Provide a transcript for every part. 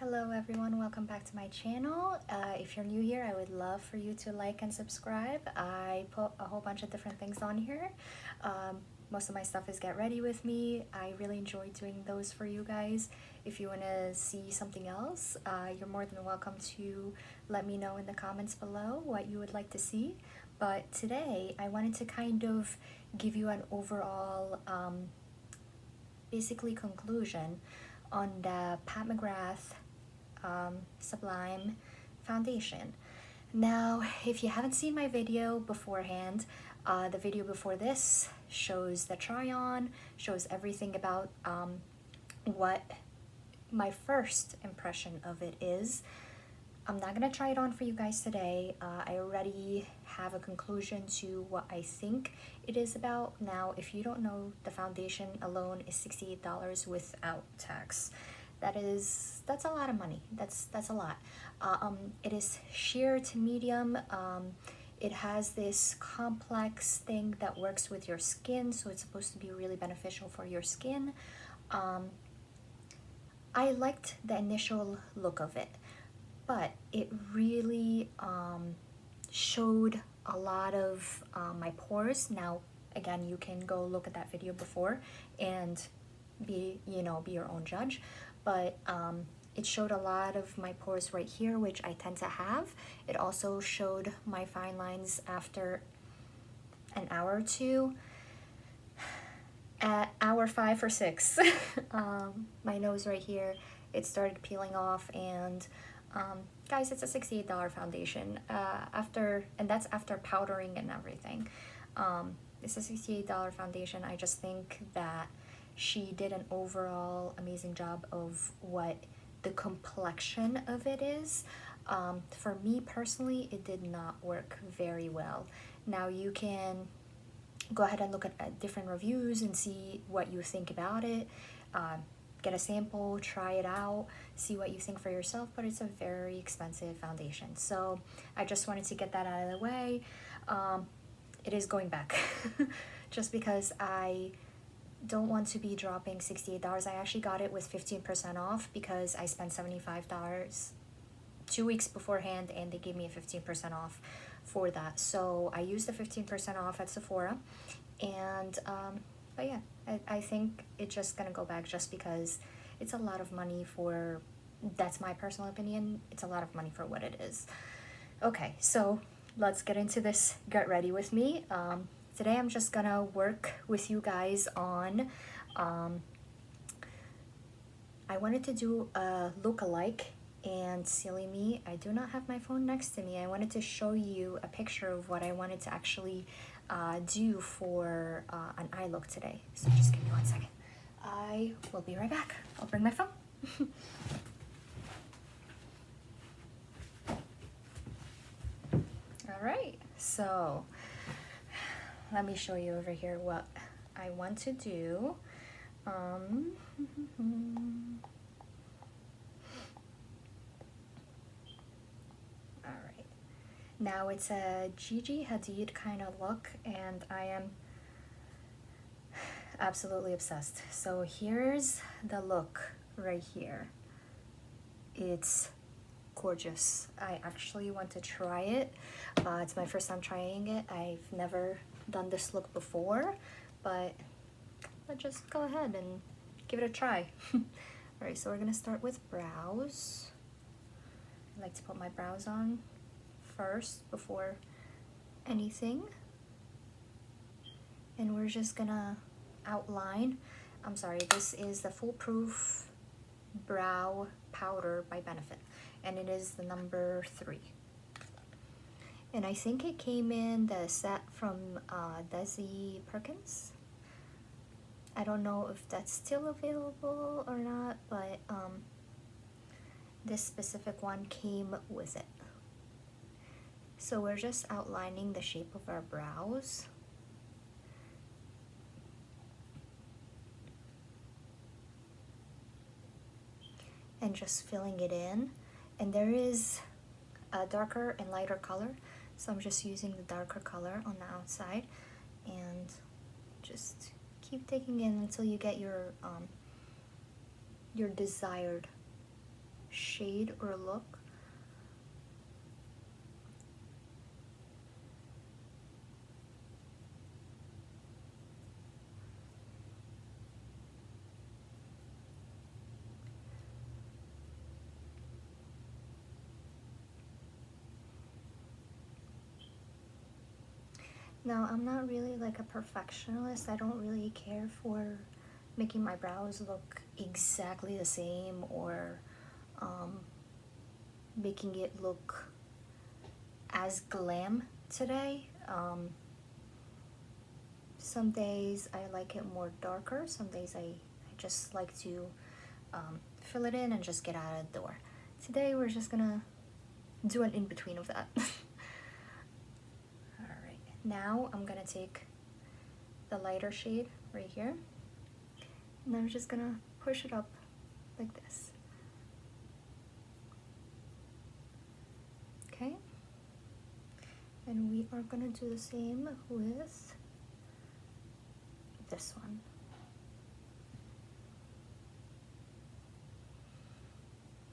Hello everyone, welcome back to my channel. If you're new here, I would love for you to like and subscribe. I put a whole bunch of different things on here. Most of my stuff is Get Ready With Me. I really enjoy doing those for you guys. If you want to see something else, you're more than welcome to let me know in the comments below what you would like to see. But today, I wanted to kind of give you an overall, basically conclusion on the Pat McGrath Sublime foundation. Now, if you haven't seen my video beforehand, the video before this shows the try-on, shows everything about what my first impression of it is. I'm not gonna try it on for you guys today. I already have a conclusion to what I think it is about. Now, if you don't know, the foundation alone is $68 without tax. That's a lot of money. That's a lot. It is sheer to medium. It has this complex thing that works with your skin, so it's supposed to be really beneficial for your skin. I liked the initial look of it, but it really showed a lot of my pores. Now, again, you can go look at that video before and be your own judge. But it showed a lot of my pores right here, which I tend to have. It also showed my fine lines after an hour or two. At hour 5 or 6, my nose right here, it started peeling off, and guys, it's a $68 foundation. And that's after powdering and everything. It's a $68 foundation. I just think that she did an overall amazing job of what the complexion of it is. For me personally, it did not work very well. Now you can go ahead and look at different reviews and see what you think about it. Get a sample, try it out, see what you think for yourself, but it's a very expensive foundation. So I just wanted to get that out of the way. It is going back just because I don't want to be dropping $68. I actually got it with 15% off because I spent $75 2 weeks beforehand, and they gave me a 15% off for that. So I used the 15% off at Sephora, and but yeah, I think it's just gonna go back just because it's a lot of money for, that's my personal opinion, it's a lot of money for what it is. Okay, so let's get into this Get Ready With Me. Today I'm just gonna work with you guys on, I wanted to do a look-alike, and silly me, I do not have my phone next to me. I wanted to show you a picture of what I wanted to actually do for an eye look today. So just give me 1 second. I will be right back. I'll bring my phone. All right, so let me show you over here what I want to do. Alright, now it's a Gigi Hadid kind of look, and I am absolutely obsessed. So here's the look right here. It's gorgeous. I actually want to try it. It's my first time trying it. I've never done this look before, but let's just go ahead and give it a try. Alright, so we're gonna start with brows. I like to put my brows on first before anything, and we're just gonna outline. I'm sorry, this is the Foolproof Brow Powder by Benefit, and it is the number 3. And I think it came in the set from Desi Perkins. I don't know if that's still available or not, but this specific one came with it. So we're just outlining the shape of our brows. And just filling it in. And there is a darker and lighter color, so I'm just using the darker color on the outside, and just keep taking in until you get your desired shade or look. Now, I'm not really like a perfectionist. I don't really care for making my brows look exactly the same, or making it look as glam today. Some days I like it more darker. Some days I just like to fill it in and just get out of the door. Today we're just gonna do an in-between of that. Alright, now I'm gonna take the lighter shade right here, and I'm just gonna push it up like this. Okay, and we are gonna do the same with this one.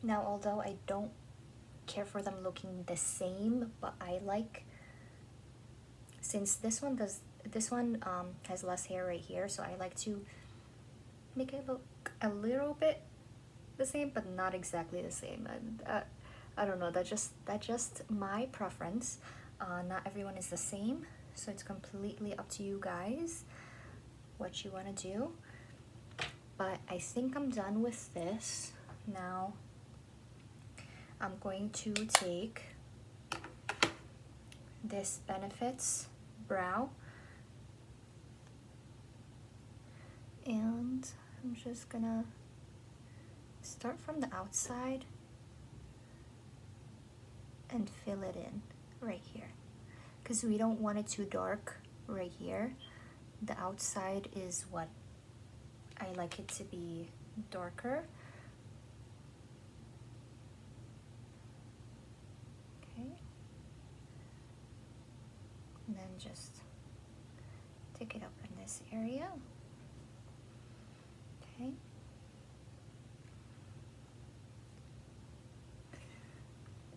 Now, although I don't care for them looking the same, but I like, since this one has less hair right here, so I like to make it look a little bit the same, but not exactly the same. I don't know, that's just my preference. Not everyone is the same, so it's completely up to you guys what you want to do. But I think I'm done with this. Now I'm going to take this Benefits brow, and I'm just gonna start from the outside and fill it in right here, because we don't want it too dark right here. The outside is what I like it to be darker. Okay, and then just take it up in this area. Okay,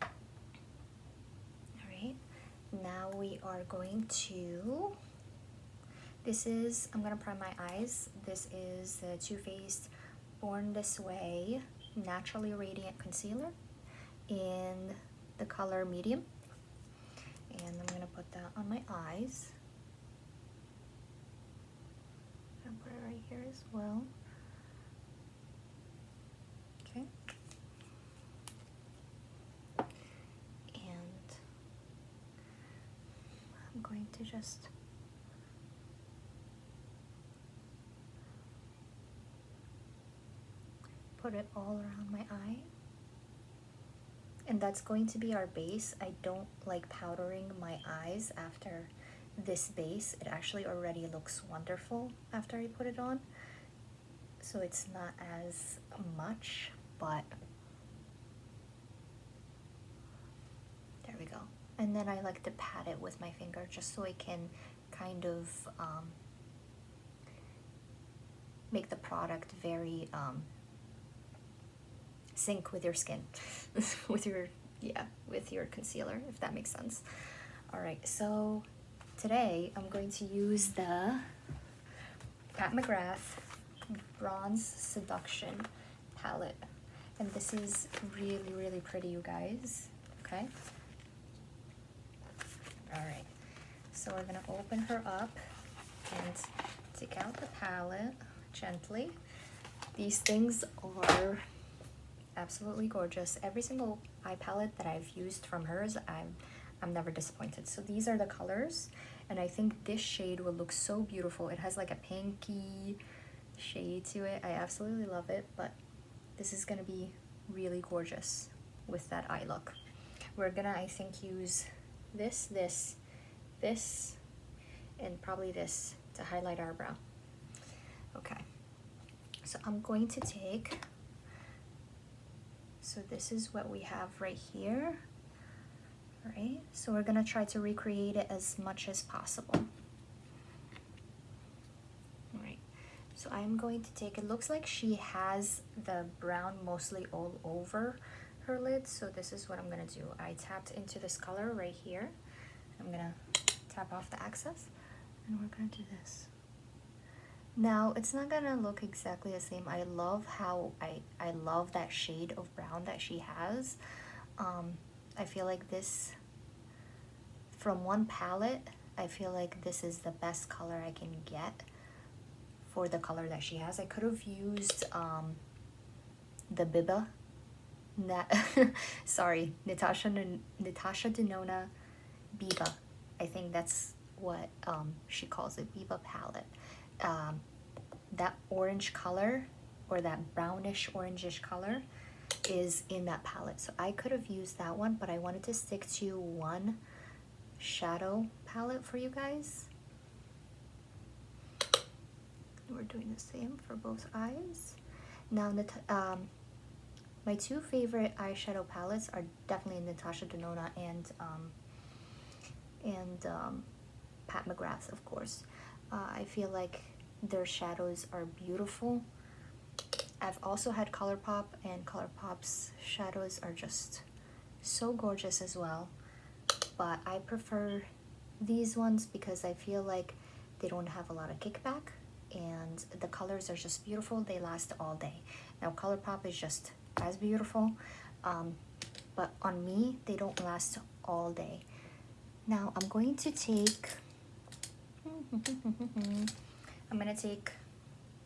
all right, now we are going to, I'm gonna prime my eyes. This is the Too Faced Born This Way Naturally Radiant Concealer in the color medium, and I'm gonna put that on my eyes. I'm gonna put it right here as well. Okay, and I'm going to just put it all around my eye, and that's going to be our base. I don't like powdering my eyes after this base. It actually already looks wonderful after I put it on, so it's not as much, but there we go. And then I like to pat it with my finger just so I can kind of make the product very sync with your skin, with your concealer, if that makes sense. All right, so today I'm going to use the McGrath Bronze Seduction palette, and this is really, really pretty, you guys. Okay, all right, so we're gonna open her up and take out the palette gently. These things are absolutely gorgeous. Every single eye palette that I've used from hers, I'm never disappointed. So these are the colors, and I think this shade will look so beautiful. It has like a pinky shade to it. I absolutely love it, but this is gonna be really gorgeous with that eye look. We're gonna, I think, use this, and probably this to highlight our brow. Okay, so I'm going to take, so this is what we have right here. All right, so we're gonna try to recreate it as much as possible. All right, so I'm going to take, it looks like she has the brown mostly all over her lid. So this is what I'm gonna do. I tapped into this color right here. I'm gonna tap off the excess, and we're gonna do this. Now it's not gonna look exactly the same. I love how I love that shade of brown that she has. I feel like this, from one palette, I feel like this is the best color I can get for the color that she has. I could have used the Biba, sorry, Natasha Denona Biba. I think that's what she calls it, Biba palette. That orange color, or that brownish orangish color, is in that palette. So I could have used that one, but I wanted to stick to one shadow palette for you guys. We're doing the same for both eyes. Now, my two favorite eyeshadow palettes are definitely Natasha Denona and Pat McGrath, of course. I feel like their shadows are beautiful. I've also had ColourPop, and ColourPop's shadows are just so gorgeous as well. But I prefer these ones because I feel like they don't have a lot of kickback, and the colors are just beautiful. They last all day. Now ColourPop is just as beautiful, but on me they don't last all day. Now I'm going to take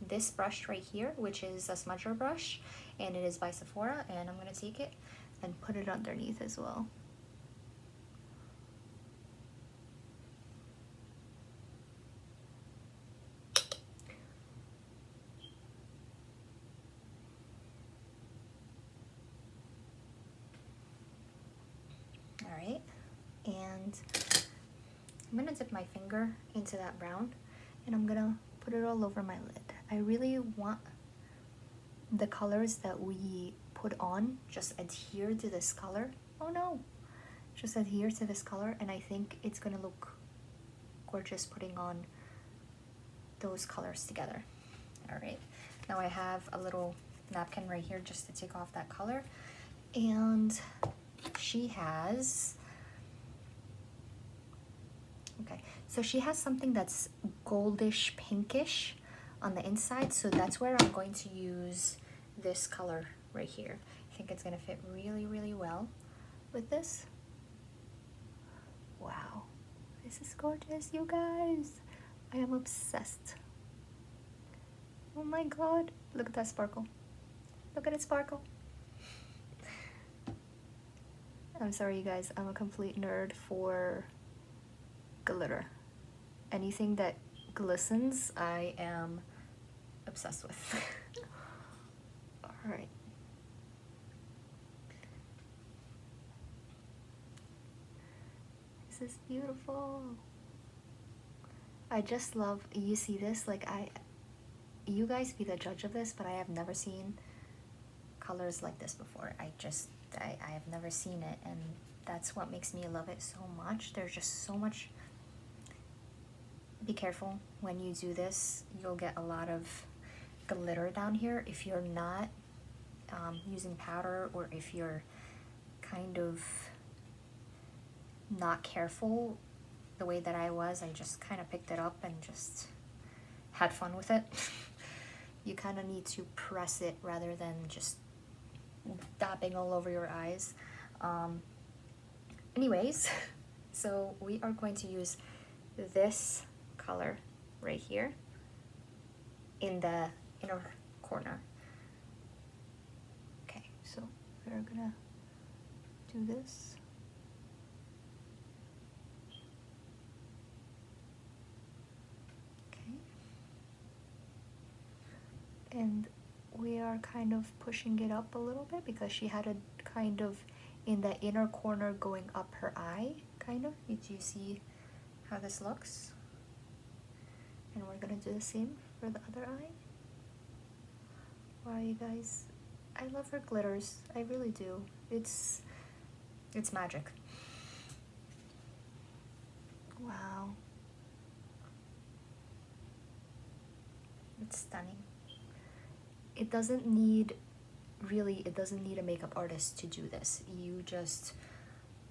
this brush right here, which is a smudger brush, and it is by Sephora, and I'm going to take it and put it underneath as well. Alright, and I'm going to dip my finger into that brown, and I'm going to put it all over my lid. I really want the colors that we put on just adhere to this color. Oh no! Just adhere to this color, and I think it's gonna look gorgeous putting on those colors together. Alright, now I have a little napkin right here just to take off that color, and she has, okay, so she has something that's goldish pinkish on the inside, so that's where I'm going to use this color right here. I think it's gonna fit really, really well with this. Wow, this is gorgeous, you guys. I am obsessed. Oh my god, look at that sparkle. Look at it sparkle. I'm sorry, you guys, I'm a complete nerd for glitter. Anything that glistens, I am obsessed with. Alright. This is beautiful. I just love, you see this, like you guys be the judge of this, but I have never seen colors like this before. I have never seen it, and that's what makes me love it so much. There's just so much. Be careful when you do this, you'll get a lot of glitter down here if you're not using powder, or if you're kind of not careful the way that I was. I just kind of picked it up and just had fun with it. You kind of need to press it rather than just dabbing all over your eyes. Anyways, so we are going to use this color right here in the inner corner. Okay, so we're gonna do this. Okay. And we are kind of pushing it up a little bit because she had a kind of in the inner corner going up her eye, kind of. Do you see how this looks? And we're gonna do the same for the other eye. Wow, you guys, I love her glitters. I really do. It's magic. Wow. It's stunning. It doesn't need really, it doesn't need a makeup artist to do this. You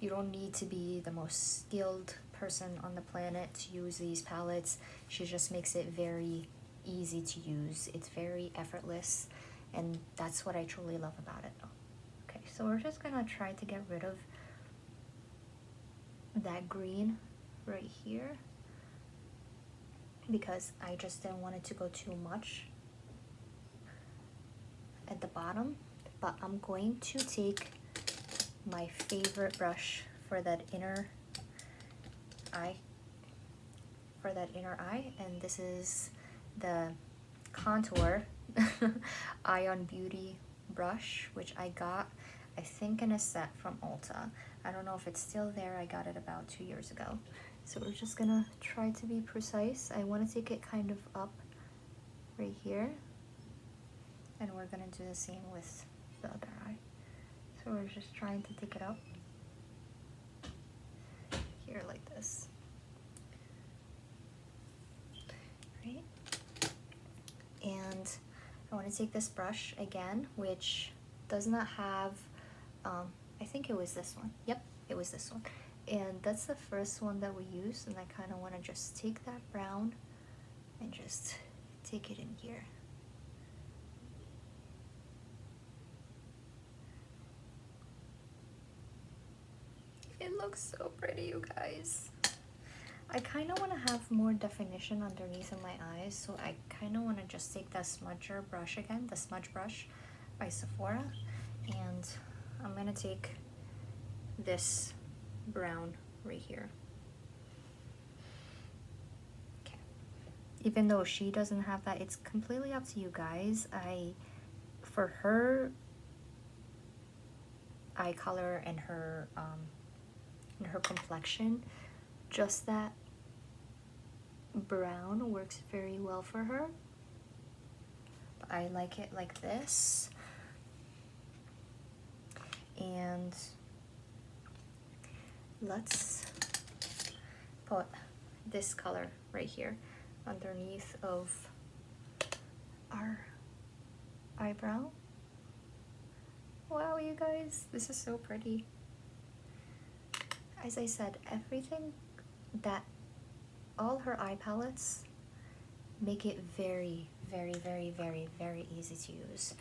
don't need to be the most skilled person on the planet to use these palettes. She just makes it very easy to use. It's very effortless, and that's what I truly love about it. Okay, so we're just gonna try to get rid of that green right here because I just didn't want it to go too much at the bottom. But I'm going to take my favorite brush for that inner eye, and this is the Contour Ion Beauty brush, which I got, I think, in a set from Ulta. I don't know if it's still there. I got it about 2 years ago. So we're just gonna try to be precise. I want to take it kind of up right here, and we're gonna do the same with the other eye. So we're just trying to take it up here like this, right? And I want to take this brush again, which does not have, I think it was this one. Yep, it was this one. And that's the first one that we used, and I kind of want to just take that brown and just take it in here. It looks so pretty, you guys. I kind of want to have more definition underneath of my eyes, so I kind of want to just take that smudger brush again, the smudge brush by Sephora, and I'm going to take this brown right here. Okay. Even though she doesn't have that, it's completely up to you guys. For her eye color and her complexion, just that brown works very well for her. But I like it like this. And let's put this color right here underneath of our eyebrow. Wow, you guys, this is so pretty. As I said, all her eye palettes make it very, very, very, very, very easy to use.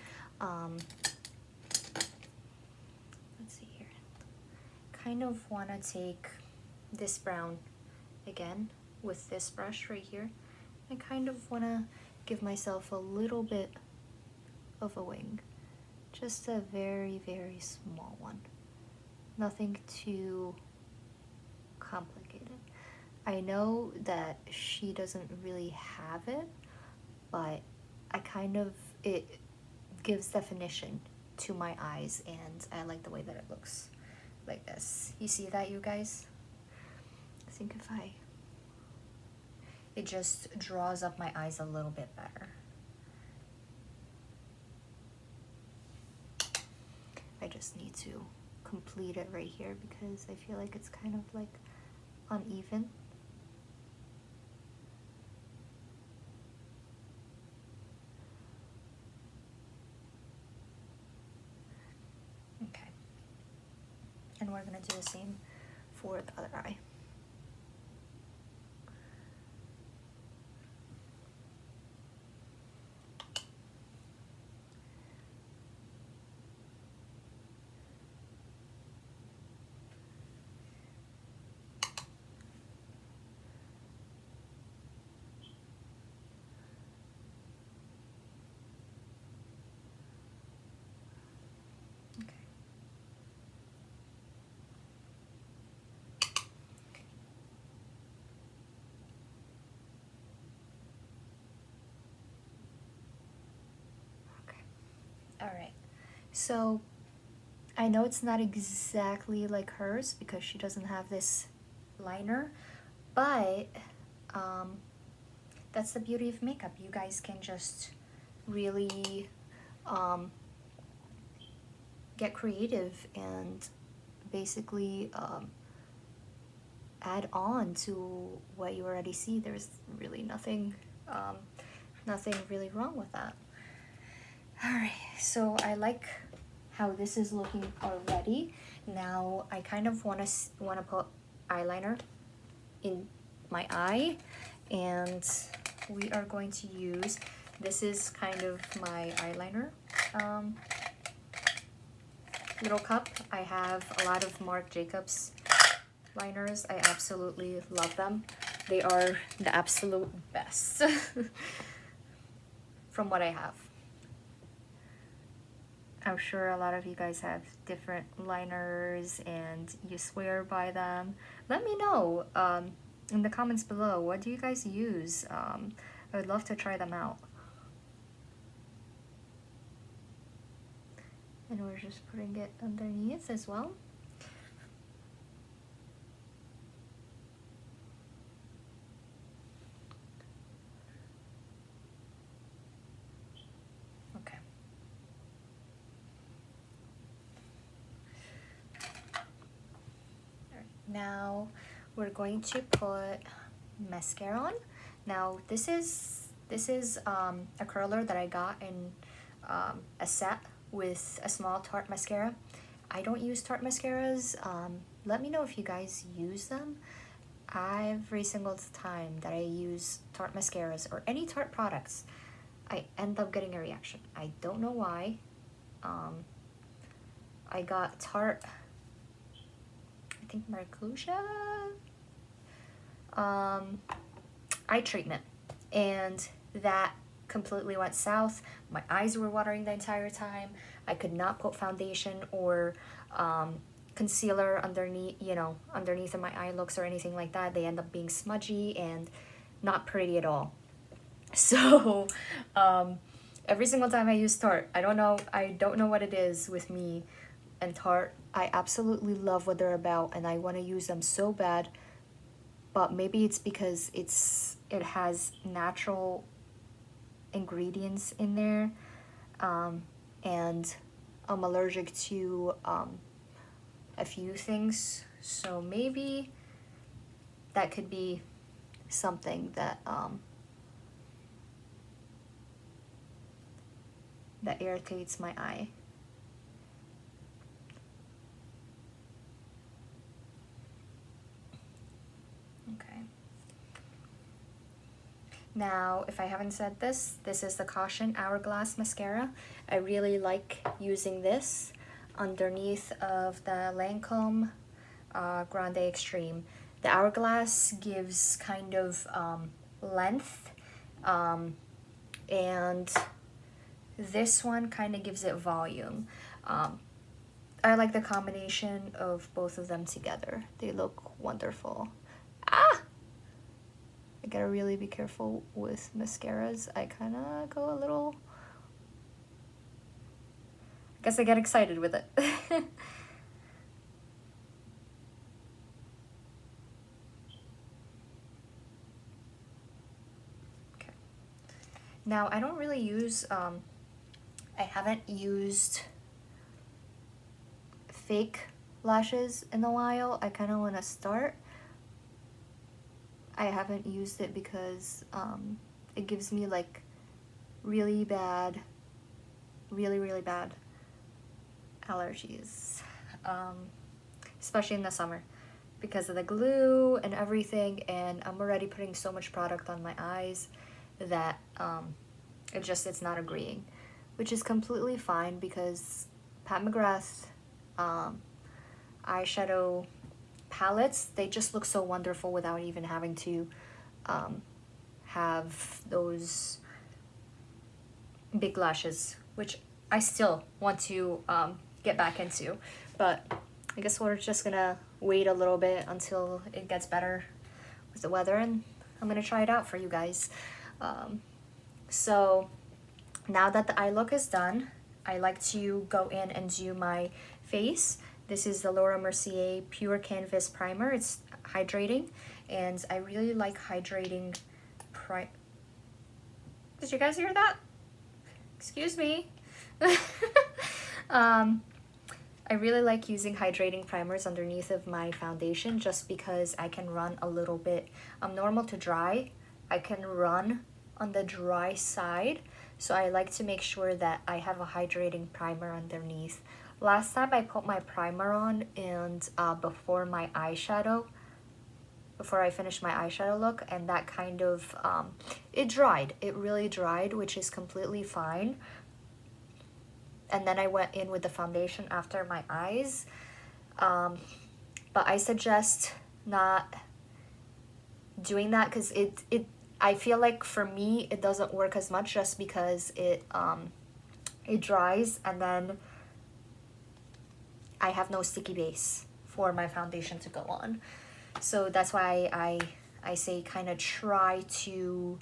Let's see here. Kind of want to take this brown again with this brush right here. I kind of want to give myself a little bit of a wing. Just a very, very small one. Nothing too complicated. I know that she doesn't really have it, but it gives definition to my eyes, and I like the way that it looks like this. You see that, you guys? I think it just draws up my eyes a little bit better. I just need to complete it right here because I feel like it's kind of like uneven. Okay. And we're gonna do the same for the other eye. Alright, so I know it's not exactly like hers because she doesn't have this liner, but that's the beauty of makeup. You guys can just really get creative and basically add on to what you already see. There's really nothing really wrong with that. Alright, so I like how this is looking already. Now I kind of want to put eyeliner in my eye, and we are going to use, this is kind of my eyeliner little cup. I have a lot of Marc Jacobs liners. I absolutely love them. They are the absolute best from what I have. I'm sure a lot of you guys have different liners and you swear by them. Let me know in the comments below, what do you guys use? I would love to try them out. And we're just putting it underneath as well. Okay. All right. Now we're going to put mascara on. Now this is a curler that I got in a set with a small Tarte mascara. I don't use Tarte mascaras. Let me know if you guys use them. Every single time that I use Tarte mascaras or any Tarte products, I end up getting a reaction. I don't know why. I got Tarte, I think Marclusia eye treatment, and that completely went south. My eyes were watering the entire time. I could not put foundation or concealer underneath, underneath of my eye looks or anything like that. They end up being smudgy and not pretty at all. So every single time I use Tarte, I don't know what it is with me and Tarte. I absolutely love what they're about and I want to use them so bad, but maybe it's because it has natural ingredients in there, and I'm allergic to a few things, so maybe that could be something that that irritates my eye. Okay. Now, if I haven't said this, this is the Caution Hourglass Mascara. I really like using this underneath of the Lancome Grande Extreme. The Hourglass gives kind of length, and this one kind of gives it volume. I like the combination of both of them together. They look wonderful. Ah! I gotta really be careful with mascaras. I kind of go a little... I guess I get excited with it. Okay. Now, I don't really use... I haven't used fake lashes in a while. I kind of want to start. I haven't used it because it gives me like really bad allergies, especially in the summer because of the glue and everything, and I'm already putting so much product on my eyes that it's not agreeing, which is completely fine because Pat McGrath eyeshadow palettes, they just look so wonderful without even having to have those big lashes, which I still want to get back into, but I guess we're just gonna wait a little bit until it gets better with the weather, and I'm gonna try it out for you guys. So now that the eye look is done, I like to go in and do my face. This is the Laura Mercier Pure Canvas Primer. It's hydrating, and I really like hydrating Did you guys hear that? Excuse me. I really like using hydrating primers underneath of my foundation just because I can run a little bit. I'm normal to dry. I can run on the dry side, so I like to make sure that I have a hydrating primer underneath Last time I put my primer on and before I finished my eyeshadow look, and that kind of, it dried. It really dried, which is completely fine. And then I went in with the foundation after my eyes. But I suggest not doing that because I feel like for me it doesn't work as much just because it dries, and then I have no sticky base for my foundation to go on. So that's why I say kind of try to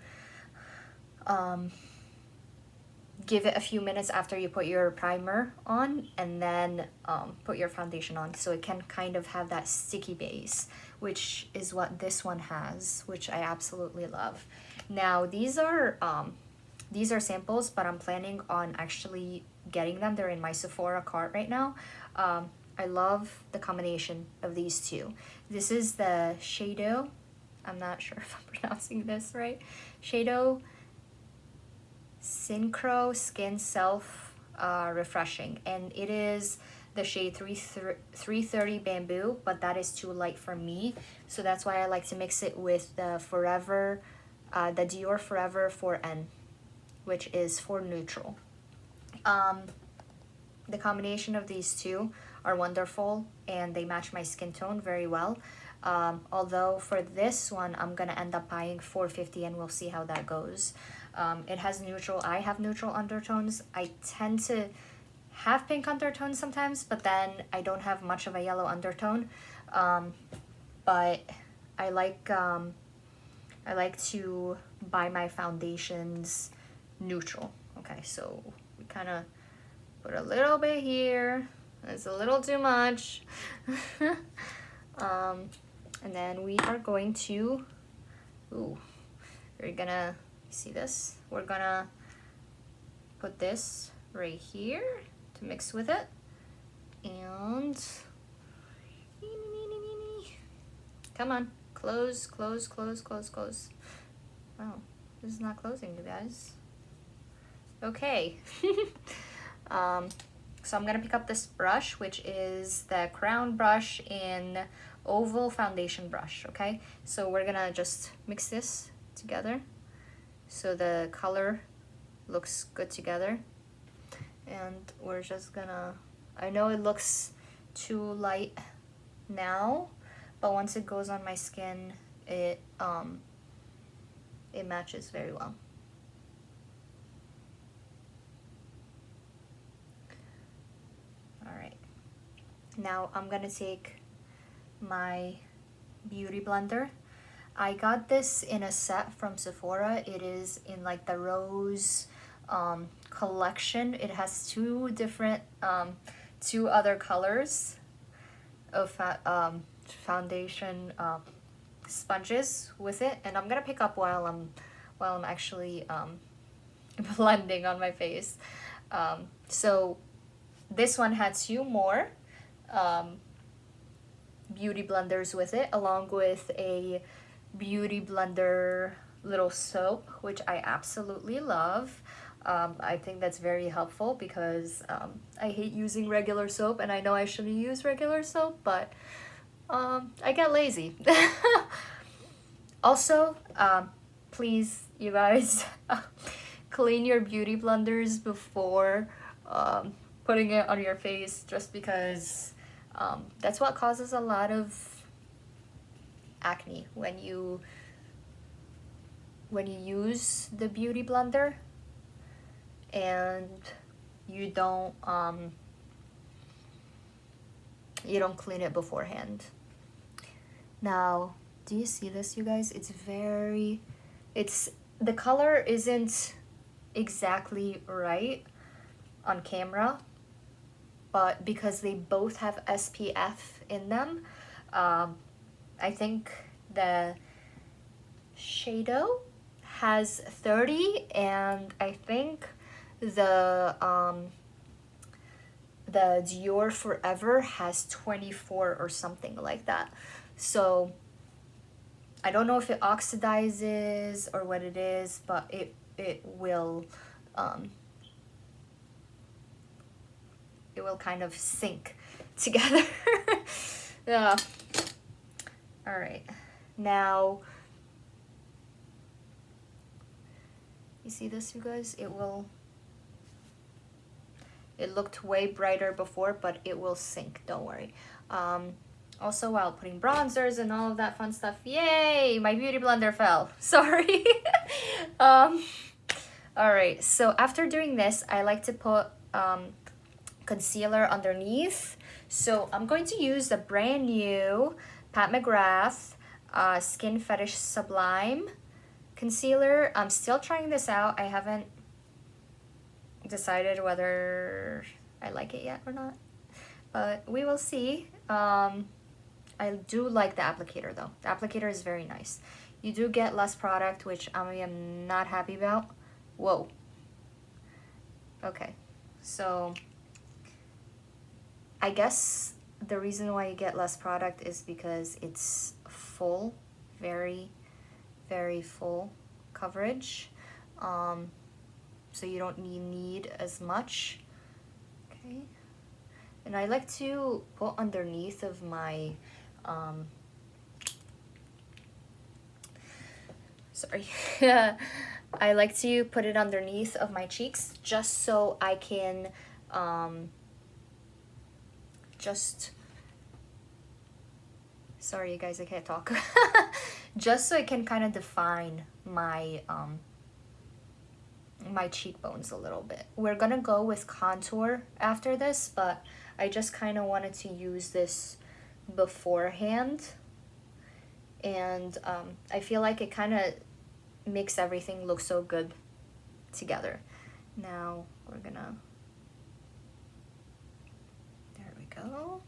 give it a few minutes after you put your primer on, and then put your foundation on, so it can kind of have that sticky base, which is what this one has, which I absolutely love. Now these are samples, but I'm planning on actually getting them. They're in my Sephora cart right now. I love the combination of these two. This is the Shadow, I'm not sure if I'm pronouncing this right, Shadow Synchro Skin Self Refreshing, and it is the shade 330 Bamboo, but that is too light for me, so that's why I like to mix it with the the Dior Forever 4N, which is for neutral. The combination of these two are wonderful, and they match my skin tone very well. Although for this one I'm gonna end up buying 450, and we'll see how that goes. It has neutral, I have neutral undertones. I tend to have pink undertones sometimes, but then I don't have much of a yellow undertone. But I like to buy my foundations neutral. Okay, so we kind of put a little bit here. It's a little too much. And then we are going to, we're gonna, see this? We're gonna put this right here to mix with it. And, come on, close, close, close, close, close. Wow, this is not closing, you guys. Okay. So I'm gonna pick up this brush, which is the Crown brush in oval foundation brush, okay? So we're gonna just mix this together so the color looks good together. And we're just gonna, I know it looks too light now, but once it goes on my skin, it matches very well. Now I'm gonna take my beauty blender. I got this in a set from Sephora. It is in like the rose collection. It has two other colors of foundation sponges with it, and I'm gonna pick up while I'm actually blending on my face. So this one had two more beauty blenders with it, along with a beauty blender little soap, which I absolutely love. I think that's very helpful because I hate using regular soap, and I know I shouldn't use regular soap, but I get lazy. Also, please, you guys, clean your beauty blenders before putting it on your face, just because that's what causes a lot of acne when you use the beauty blender and you don't clean it beforehand. Now, do you see this, you guys? The color isn't exactly right on camera, but because they both have SPF in them, I think the Shadow has 30, and I think the Dior Forever has 24 or something like that. So I don't know if it oxidizes or what it is, but it will it will kind of sink together. Yeah. All right. Now, you see this, you guys? It looked way brighter before, but it will sink, don't worry. Also, while putting bronzers and all of that fun stuff, yay, my beauty blender fell. Sorry. All right, so after doing this, I like to put concealer underneath. So I'm going to use the brand new Pat McGrath Skin Fetish Sublime concealer. I'm still trying this out. I haven't decided whether I like it yet or not, but we will see. I do like the applicator though. The applicator is very nice. You do get less product, which I am not happy about. Whoa. Okay, so I guess the reason why you get less product is because it's full, very, very full coverage. So you don't need as much. Okay. And I like to put underneath of my sorry. I like to put it underneath of my cheeks just so I can sorry you guys, I can't talk. Just so I can kind of define my my cheekbones a little bit. We're gonna go with contour after this, but I just kind of wanted to use this beforehand, and I feel like it kind of makes everything look so good together. Now we're gonna, there we go.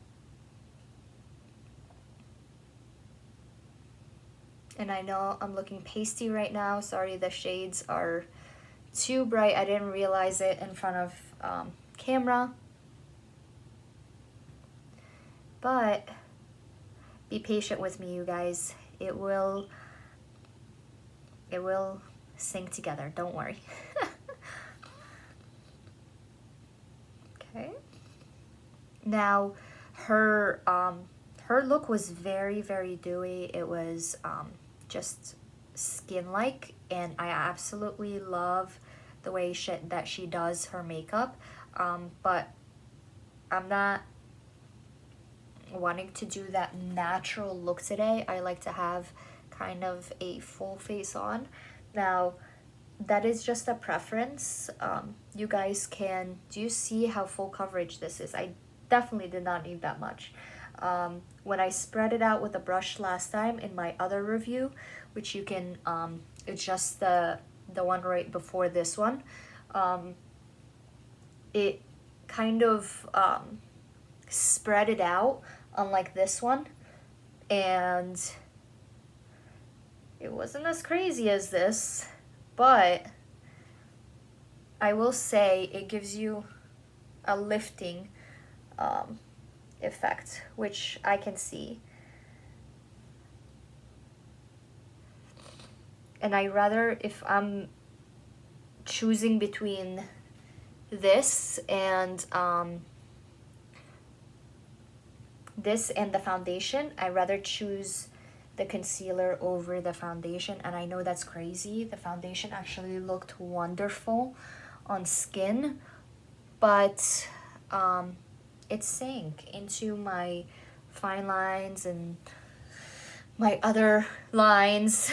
And I know I'm looking pasty right now. Sorry, the shades are too bright. I didn't realize it in front of camera. But be patient with me, you guys. It will sink together, don't worry. Okay. Now her look was very, very dewy. It was just skin-like, and I absolutely love the way that she does her makeup, but I'm not wanting to do that natural look today. I like to have kind of a full face on. Now that is just a preference. You guys can, do you see how full coverage this is? I definitely did not need that much. When I spread it out with a brush last time in my other review, which you can adjust the one right before this one, it kind of spread it out, unlike this one, and it wasn't as crazy as this, but I will say it gives you a lifting effect, which I can see. And I rather, if I'm choosing between this and the foundation, I rather choose the concealer over the foundation. And I know that's crazy. The foundation actually looked wonderful on skin, but it sank into my fine lines and my other lines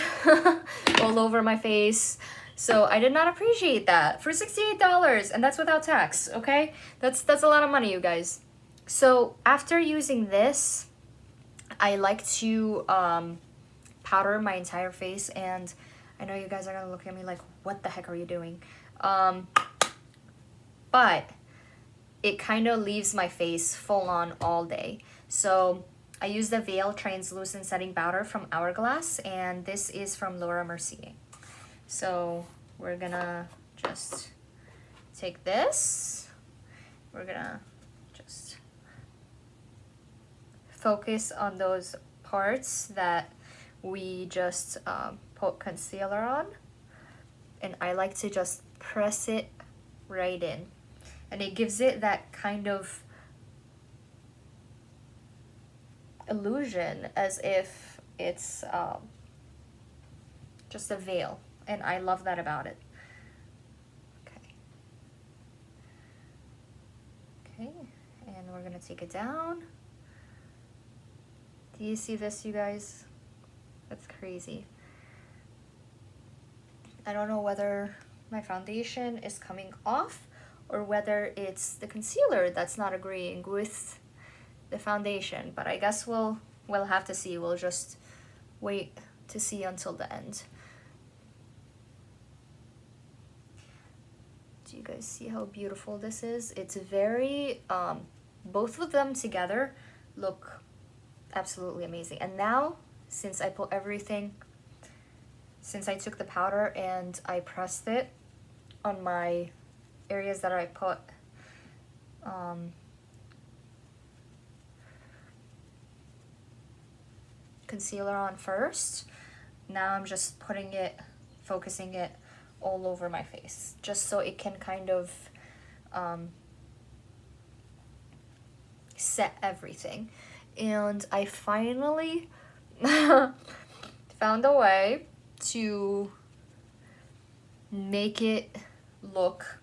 all over my face. So I did not appreciate that for $68, and that's without tax, okay? That's a lot of money, you guys. So after using this, I like to powder my entire face, and I know you guys are gonna look at me like, what the heck are you doing? But it kind of leaves my face full on all day. So I use the Veil Translucent Setting Powder from Hourglass, and this is from Laura Mercier. So we're gonna just take this. We're gonna just focus on those parts that we just put concealer on. And I like to just press it right in. and it gives it that kind of illusion as if it's just a veil, and I love that about it. Okay, and we're gonna take it down. Do you see this, you guys? That's crazy. I don't know whether my foundation is coming off or whether it's the concealer that's not agreeing with the foundation, but I guess we'll have to see. We'll just wait to see until the end. Do you guys see how beautiful this is? It's very, both of them together look absolutely amazing. And now, since I put everything, since I took the powder and I pressed it on my areas that I put concealer on first, now I'm just putting it, focusing it all over my face, just so it can kind of set everything. And I finally found a way to make it look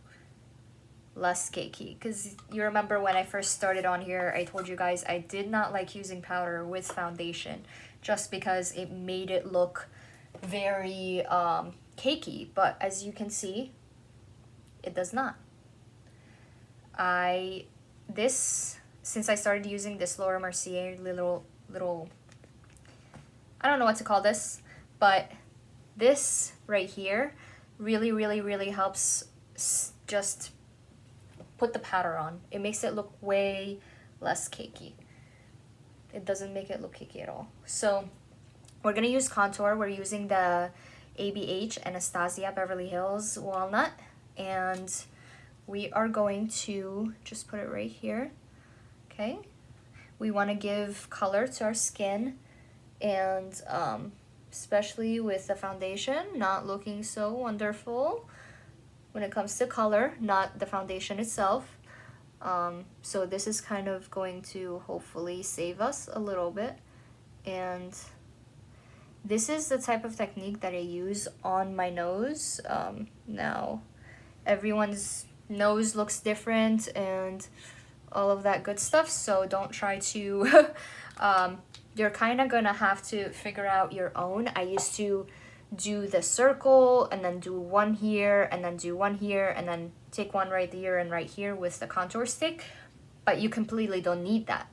less cakey, because you remember when I first started on here, I told you guys I did not like using powder with foundation just because it made it look very cakey, but as you can see, it does not. Since I started using this Laura Mercier little, I don't know what to call this, but this right here really helps just put the powder on. It makes it look way less cakey. It doesn't make it look cakey at all. So we're gonna use contour. We're using the ABH Anastasia Beverly Hills Walnut, and we are going to just put it right here. Okay, we want to give color to our skin, and especially with the foundation not looking so wonderful when it comes to color, not the foundation itself. So this is kind of going to hopefully save us a little bit. And this is the type of technique that I use on my nose. Now, everyone's nose looks different and all of that good stuff, so don't try to, you're kind of gonna have to figure out your own. I used to do the circle and then do one here and then do one here and then take one right here and right here with the contour stick, but you completely don't need that.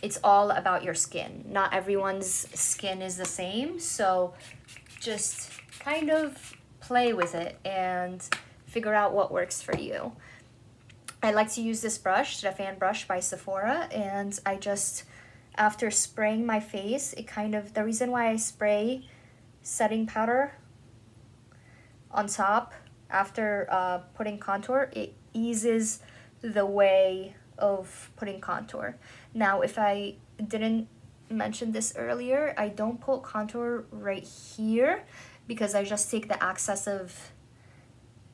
It's all about your skin. Not everyone's skin is the same, so just kind of play with it and figure out what works for you. I like to use this brush, the fan brush by Sephora, and I just, after spraying my face, it kind of, the reason why I spray setting powder on top after putting contour, it eases the way of putting contour. Now, if I didn't mention this earlier, I don't put contour right here because I just take the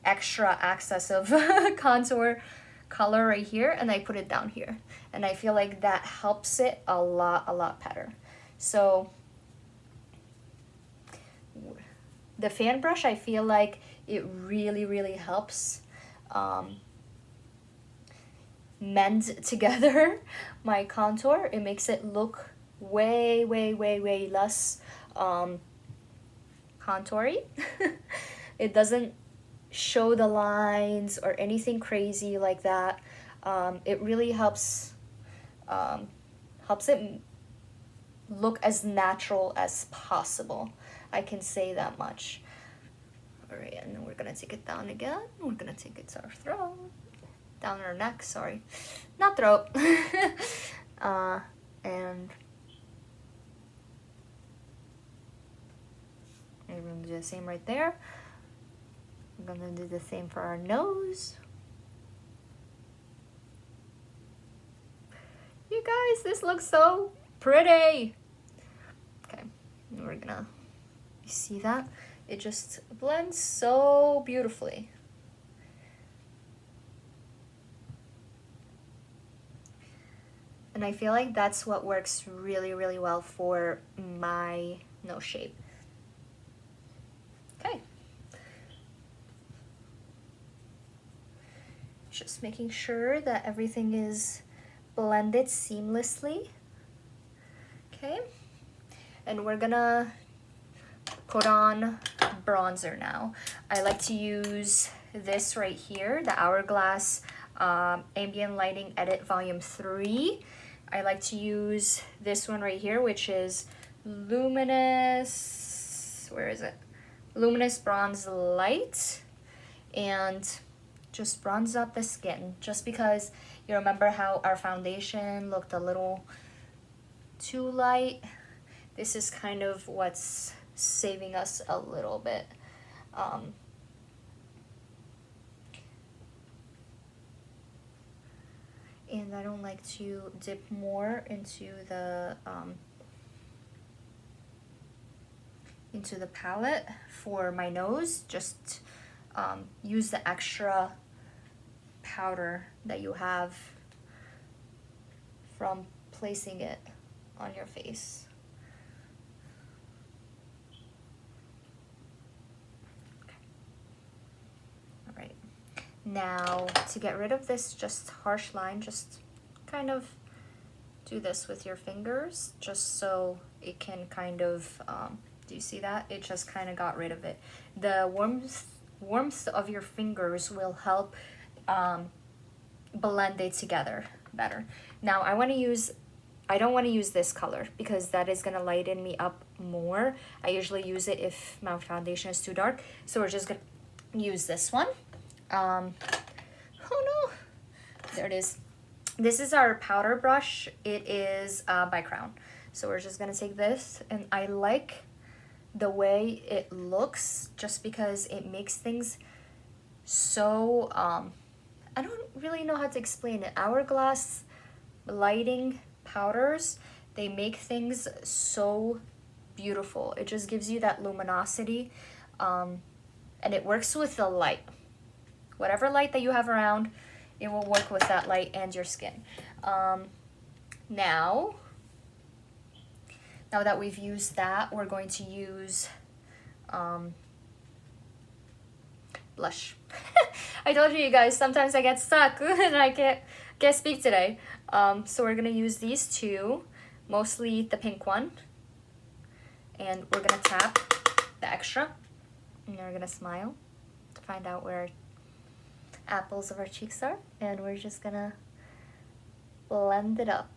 extra access of contour color right here and I put it down here, and I feel like that helps it a lot better. So the fan brush, I feel like it really helps mend together my contour. It makes it look way less contoury. It doesn't show the lines or anything crazy like that. It really helps it look as natural as possible. I can say that much. All right, and then we're gonna take it down again. We're gonna take it to our throat, down our neck, sorry, not throat. And we're gonna do the same right there. I'm gonna do the same for our nose. You guys, this looks so pretty. Okay, we're gonna, you see that? It just blends so beautifully. And I feel like that's what works really, really well for my nose shape. Okay. Just making sure that everything is blended seamlessly. Okay. And we're gonna put on bronzer now. I like to use this right here, the Hourglass Ambient Lighting Edit Volume 3. I like to use this one right here, which is Luminous, where is it? Luminous Bronze Light. And just bronze up the skin, just because you remember how our foundation looked a little too light. This is kind of what's saving us a little bit. And I don't like to dip more into the palette for my nose. Just use the extra powder that you have from placing it on your face. Now, to get rid of this just harsh line, just kind of do this with your fingers, just so it can kind of, do you see that? It just kind of got rid of it. The warmth of your fingers will help blend it together better. Now, I don't want to use this color because that is going to lighten me up more. I usually use it if my foundation is too dark. So we're just going to use this one. Oh no, there it is. This is our powder brush. It is by Crown. So we're just gonna take this, and I like the way it looks just because it makes things so, I don't really know how to explain it. Hourglass lighting powders, they make things so beautiful. It just gives you that luminosity, and it works with the light. Whatever light that you have around, it will work with that light and your skin. Now that we've used that, we're going to use blush. I told you guys, sometimes I get stuck and I can't speak today. So we're gonna use these two, mostly the pink one. And we're gonna tap the extra, and we're gonna smile to find out where apples of our cheeks are, and we're just gonna blend it up,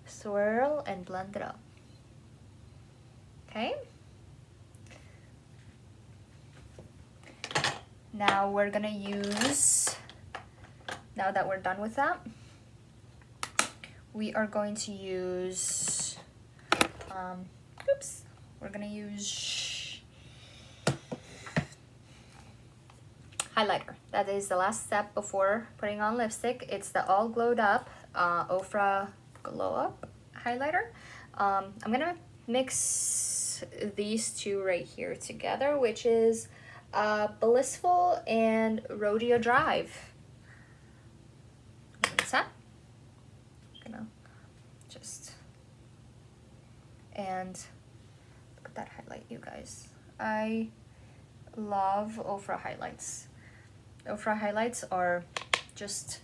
swirl and blend it up. Okay, now we're gonna use, now that we're done with that, we are going to use we're gonna use highlighter. That is the last step before putting on lipstick. It's the All Glowed Up Ofra Glow Up highlighter. I'm gonna mix these two right here together, which is Blissful and Rodeo Drive. I'm gonna just, and look at that highlight, you guys. I love Ofra highlights. Ofra highlights are just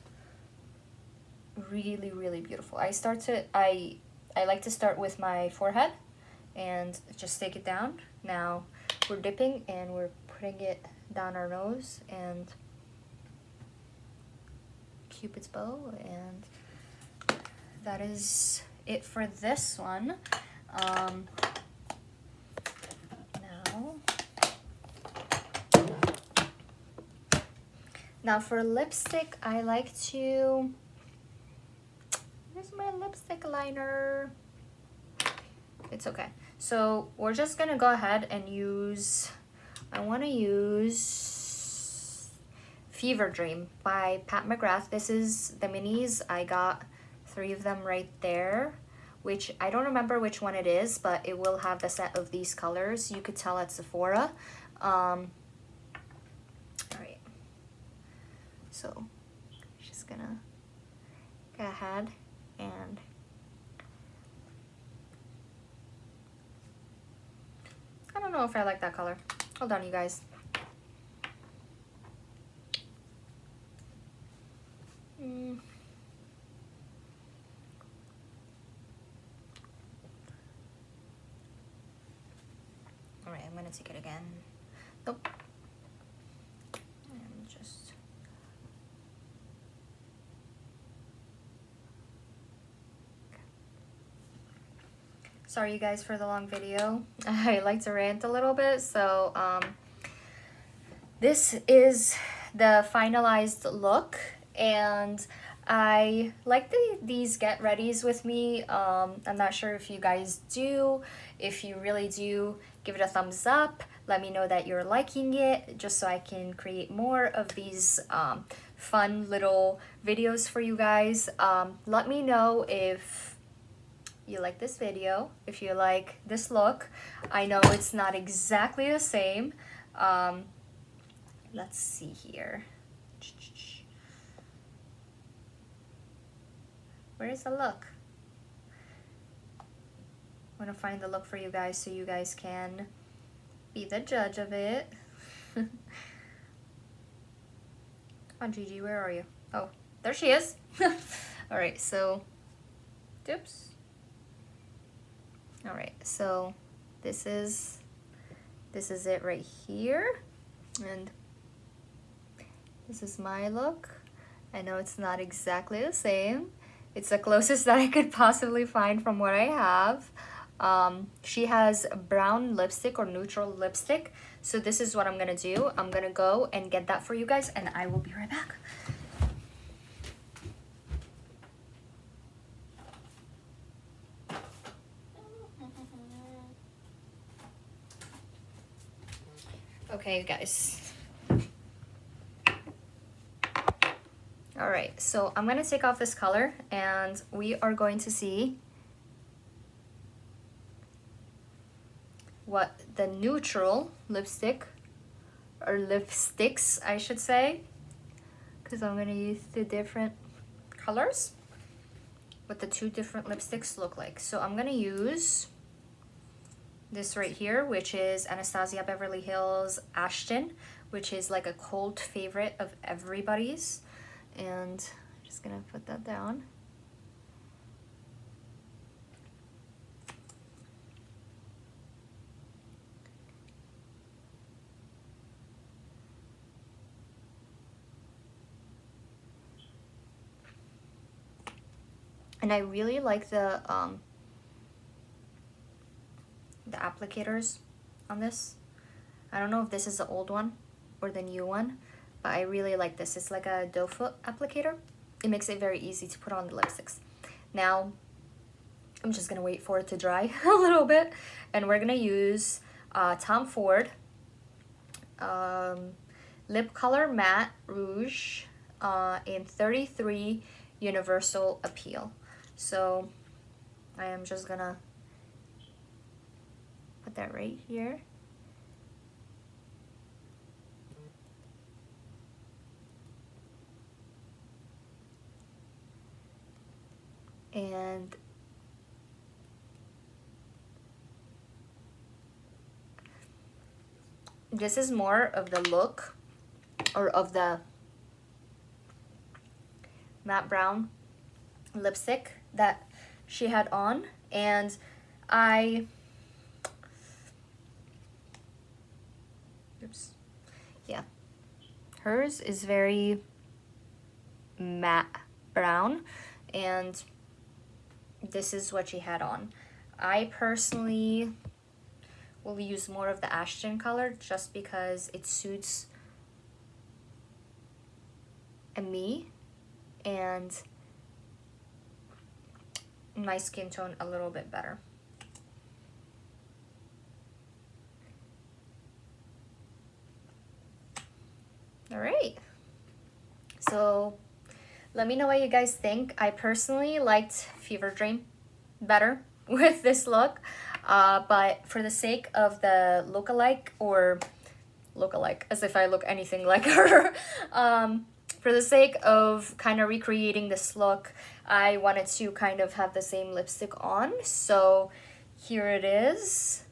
really, really beautiful. I like to start with my forehead and just take it down. Now we're dipping and we're putting it down our nose and Cupid's bow, and that is it for this one. Now for lipstick, I like to, where's my lipstick liner? It's okay. So we're just gonna go ahead and use, I wanna use Fever Dream by Pat McGrath. This is the minis. I got 3 of them right there, which I don't remember which one it is, but it will have the set of these colors. You could tell at Sephora. So just gonna go ahead and know if I like that color. Hold on, you guys. All right, I'm gonna take it again. Nope. And just. Sorry, you guys, for the long video. I like to rant a little bit, so this is the finalized look, and I like these get readies with me. I'm not sure if you guys do. If you really do, give it a thumbs up. Let me know that you're liking it, just so I can create more of these fun little videos for you guys. Let me know if you like this video, if you like this look. I know it's not exactly the same. Let's see here. Where is the look? I'm gonna find the look for you guys so you guys can be the judge of it. Come on, Gigi, where are you? Oh, there she is. All right, so, oops. All right, so this is it right here, and this is my look. I know it's not exactly the same. It's the closest that I could possibly find from what I have. She has brown lipstick or neutral lipstick. So this is what I'm gonna do. I'm gonna go and get that for you guys, and I will be right back. Okay, you guys. All right, so I'm gonna take off this color, and we are going to see what the neutral lipstick, or lipsticks I should say, because I'm gonna use the different colors, what the two different lipsticks look like. So I'm gonna use this right here, which is Anastasia Beverly Hills Ashton, which is like a cult favorite of everybody's. And I'm just gonna put that down. And I really like the applicators on this. I don't know if this is the old one or the new one, but I really like this. It's like a doe foot applicator. It makes it very easy to put on the lipsticks. Now, I'm just gonna wait for it to dry a little bit, and we're gonna use Tom Ford Lip Color Matte Rouge in 33 Universal Appeal. So I am just gonna put that right here. And this is more of the look, or of the matte brown lipstick that she had on, and hers is very matte brown, and this is what she had on. I personally will use more of the Ashton color just because it suits me and my skin tone a little bit better. All right, so let me know what you guys think. I personally liked Fever Dream better with this look, but for the sake of the look-alike, or look-alike as if I look anything like her, for the sake of kind of recreating this look, I wanted to kind of have the same lipstick on. So here it is.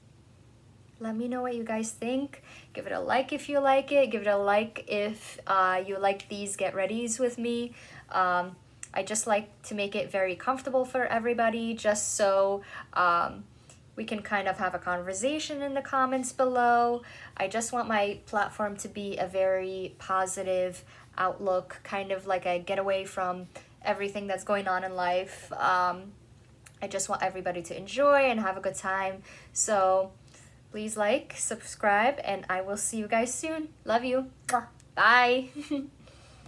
let me know what you guys think. Give it a like if you like it. Give it a like if you like these get readies with me. I just like to make it very comfortable for everybody, just so we can kind of have a conversation in the comments below. I just want my platform to be a very positive outlook, kind of like a getaway from everything that's going on in life. I just want everybody to enjoy and have a good time. So please like, subscribe, and I will see you guys soon. Love you. Bye.